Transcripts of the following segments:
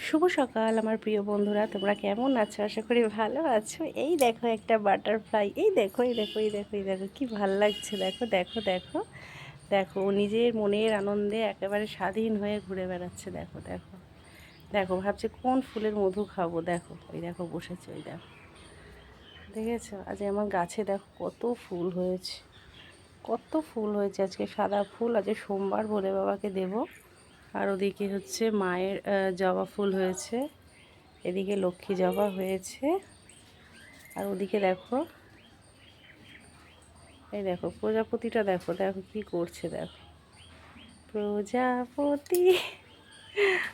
শুভ সকাল আমার প্রিয় বন্ধুরা, তোমরা কেমন আছো? আশা করি ভালো আছো। এই দেখো একটা বাটারফ্লাই, এই দেখো কি ভাল লাগছে। দেখো দেখো দেখো দেখো, ও নিজের মনের আনন্দে একেবারে স্বাধীন হয়ে ঘুরে বেড়াচ্ছে। দেখো দেখো দেখো, ভাবছে কোন ফুলের মধু খাবো। দেখো ওই দেখো বসেছে, ওই দেখো, দেখেছো? আজ আমার গাছে দেখো কত ফুল হয়েছে, কত ফুল হয়েছে আজকে। সাদা ফুল আজকে সোমবার, ভোলে বাবাকে দেব। আর ওদিকে হচ্ছে মায়ের জবা ফুল হয়েছে, এদিকে লক্ষ্মী জবা হয়েছে। আর ওদিকে দেখো, এই দেখো প্রজাপতিটা, দেখো দেখো কি করছে। দেখো প্রজাপতি,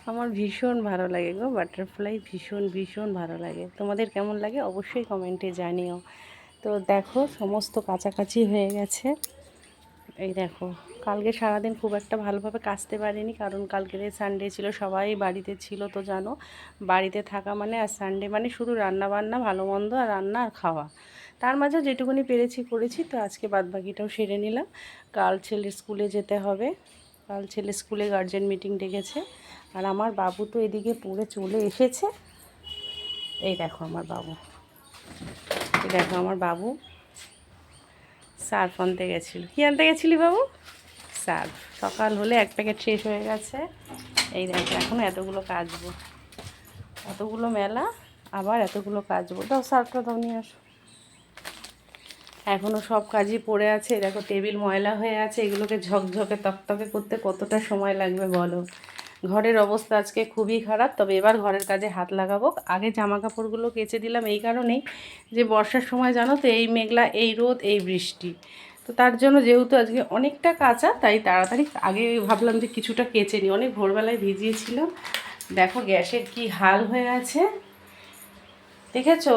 আমার ভীষণ ভালো লাগে গো বাটারফ্লাই, ভীষণ ভীষণ ভালো লাগে। তোমাদের কেমন লাগে অবশ্যই কমেন্টে জানিও। তো দেখো সমস্ত কাছাকাছি হয়ে গেছে। এই দেখো, কালকে সারাদিন খুব একটা ভালোভাবে কাচতে পারিনি, কারণ কালকে সানডে ছিল, সবাই বাড়িতে ছিল। তো জানো, বাড়িতে থাকা মানে আর সানডে মানে শুধু রান্না বান্না, ভালো মন্দ আর রান্না আর খাওয়া। তার মাঝে যেটুকুনি পেরেছি করেছি। তো আজকে বাদবাকিটাও সেরে নিলাম। কাল ছেলের স্কুলে যেতে হবে, কাল ছেলে স্কুলে গার্জেন মিটিং ডেকেছে। আর আমার বাবু তো এদিকে পড়ে চলে এসেছে। এই দেখো আমার বাবু, এই দেখো আমার বাবু সার্ফ আনতে গেছিল। কী আনতে গেছিলি বাবু? সার্ফ। সকাল হলে এক প্যাকেট শেষ হয়ে গেছে। এই দেখো এখনও এতগুলো কাচবো, এতগুলো মেলা, আবার এতগুলো কাচবো। দাও সার্ফটা, দাও নিয়ে আসো। এখনও সব কাজই পড়ে আছে। দেখো টেবিল ময়লা হয়ে আছে, এগুলোকে ঝকঝকে তকতকে করতে কতটা সময় লাগবে বলো। ঘরের অবস্থা আজকে খুবই খারাপ, তবে এবার ঘরের কাজে হাত লাগাবো। আগে জামা কাপড়গুলো কেচে দিলাম এই কারণেই যে বর্ষার সময় জানো তো, এই মেঘলা, এই রোদ, এই বৃষ্টি। তো তার জন্য যেহেতু আজকে অনেকটা কাঁচা, তাই তাড়াতাড়ি আগে ভাবলাম যে কিছুটা কেচে নিই। অনেক ভোরবেলায় ভিজিয়েছিলাম। দেখো গ্যাসের কি হাল হয়ে আছে, দেখেছো?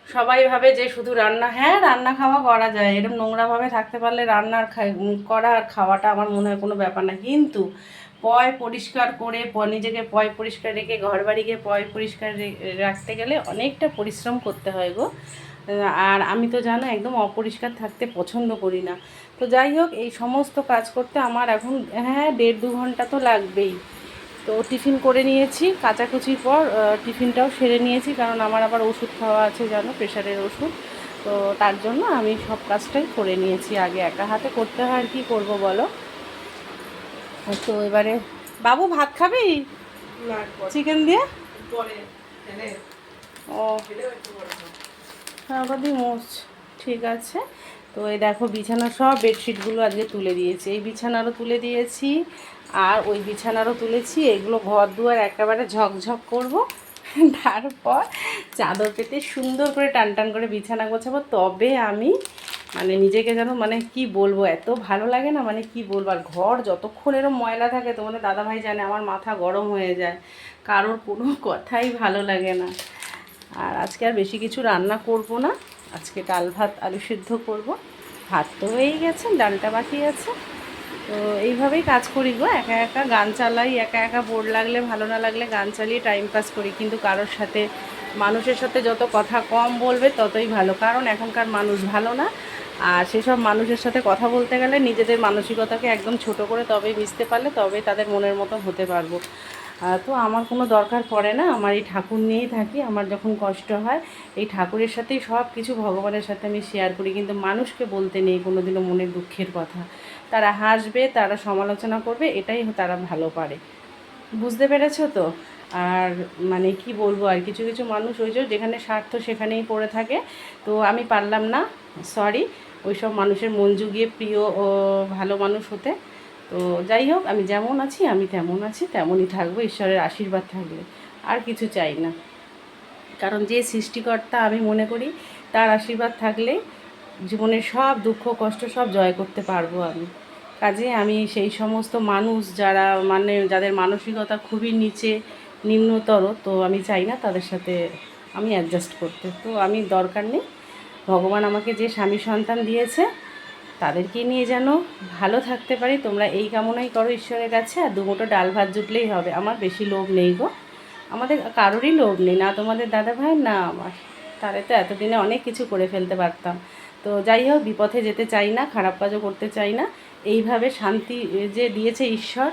সবাই ভাবে যে শুধু রান্না, হ্যাঁ রান্না খাওয়া করা যায়, এরকম নোংরাভাবে থাকতে পারলে রান্নার করা আর খাওয়াটা আমার মনে হয় কোনো ব্যাপার না। কিন্তু পয় পরিষ্কার করে নিজেকে পয় পরিষ্কার রেখে ঘর বাড়িকে পয় পরিষ্কার রাখতে গেলে অনেকটা পরিশ্রম করতে হয় গো। আর আমি তো জানো একদম অপরিষ্কার থাকতে পছন্দ করি না। তো যাই হোক, এই সমস্ত কাজ করতে আমার এখন হ্যাঁ 1.5-2 ঘন্টা তো লাগবেই। তো টিফিন করে নিয়েছি, কাচাকুচির পর টিফিনটাও সেরে নিয়েছি, কারণ আমার আবার ওষুধ খাওয়া আছে জানো, প্রেশারের ওষুধ। তো তার জন্য আমি সব কাজটাই করে নিয়েছি আগে। একা হাতে করতে হয়, আর কী করবো বলো। তো এবারে বাবু ভাত খাবি চিকেন দিয়ে? ও হ্যাঁ বাদি মোচ, ঠিক আছে। তো এই দেখো বিছানা সব বেডশিটগুলো আজকে তুলে দিয়েছি, এই বিছানারও তুলে দিয়েছি আর ওই বিছানারও তুলেছি। এগুলো ঘর দুয়ার একেবারে ঝকঝক করব। তারপর চাদর পেতে সুন্দর করে টান টান করে বিছানা গোছাবো, তবে আমি মানে নিজেকে যেন মানে কি বলবো, এত ভালো লাগে না, মানে কি বলবো। আর ঘর যতক্ষণ এরম ময়লা থাকে, তোমাদের দাদাভাই জানে আমার মাথা গরম হয়ে যায়, কারোর কোনো কথাই ভালো লাগে না। আর আজকে আর বেশি কিছু রান্না করব না, আজকে ডাল ভাত আলু সিদ্ধ করব। ভাত তো হয়েই গেছে, ডালটা বাকি আছে। তো এইভাবেই কাজ করি গো, একা একা গান চালাই, একা একা বোর লাগলে, ভালো না লাগলে গান চালিয়ে টাইম পাস করি। কিন্তু কারোর সাথে, মানুষের সাথে যত কথা কম বলবে ততই ভালো, কারণ এখনকার মানুষ ভালো না। আর সেসব মানুষের সাথে কথা বলতে গেলে নিজেদের মানসিকতাকে একদম ছোট করে তবেই মিশতে পারলে, তবেই তাদের মনের মতো হতে পারবো। তো আমার কোনো দরকার পড়ে না, আমার এই ঠাকুর নিয়েই থাকি। আমার যখন কষ্ট হয় এই ঠাকুরের সাথেই সব কিছু, ভগবানের সাথে আমি শেয়ার করি। কিন্তু মানুষকে বলতে নেই কোনো দিনও মনের দুঃখের কথা। তারা হাসবে, তারা সমালোচনা করবে, এটাই তারা ভালো পারে। বুঝতে পেরেছো তো? আর মানে কি বলবো, আর কিছু কিছু মানুষ ওই যে যেখানে স্বার্থ সেখানেই পড়ে থাকে। তো আমি পারলাম না, সরি, ওই সব মানুষের মন জুগিয়ে প্রিয় ও ভালো মানুষ হতে। তো যাই হোক, আমি যেমন আছি আমি তেমন আছি, তেমনই থাকবো, ঈশ্বরের আশীর্বাদ থাকলে। আর কিছু চাই না, কারণ যে সৃষ্টিকর্তা আমি মনে করি তার আশীর্বাদ থাকলে জীবনের সব দুঃখ কষ্ট সব জয় করতে পারবো আমি। কাজে আমি সেই সমস্ত মানুষ যারা মানে যাদের মানসিকতা খুবই নিচে, নিম্নতর, তো আমি চাই না তাদের সাথে আমি অ্যাডজাস্ট করতে। তো আমি দরকার নেই, ভগবান আমাকে যে স্বামী সন্তান দিয়েছে তাদেরকে নিয়ে যেন ভালো থাকতে পারি, তোমরা এই কামনাই করো ঈশ্বরের কাছে। আর দুমুঠো ডাল ভাত জুটলেই হবে, আমার বেশি লোভ নেই গো, আমাদের কারোরই লোভ নেই, না তোমাদের দাদা ভাই না আমার। তাহলে তো এতদিনে অনেক কিছু করে ফেলতে পারতাম। তো যাই হোক, বিপথে যেতে চাই না, খারাপ কাজও করতে চাই না। এইভাবে শান্তি যে দিয়েছে ঈশ্বর,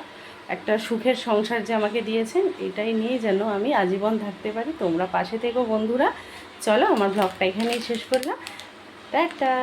একটা সুখের সংসার যে আমাকে দিয়েছেন, এটাই নিয়ে যেন আমি আজীবন থাকতে পারি। তোমরা পাশে থেকো বন্ধুরা। চলো আমার ব্লগটা এখানেই শেষ করলাম। টাটা।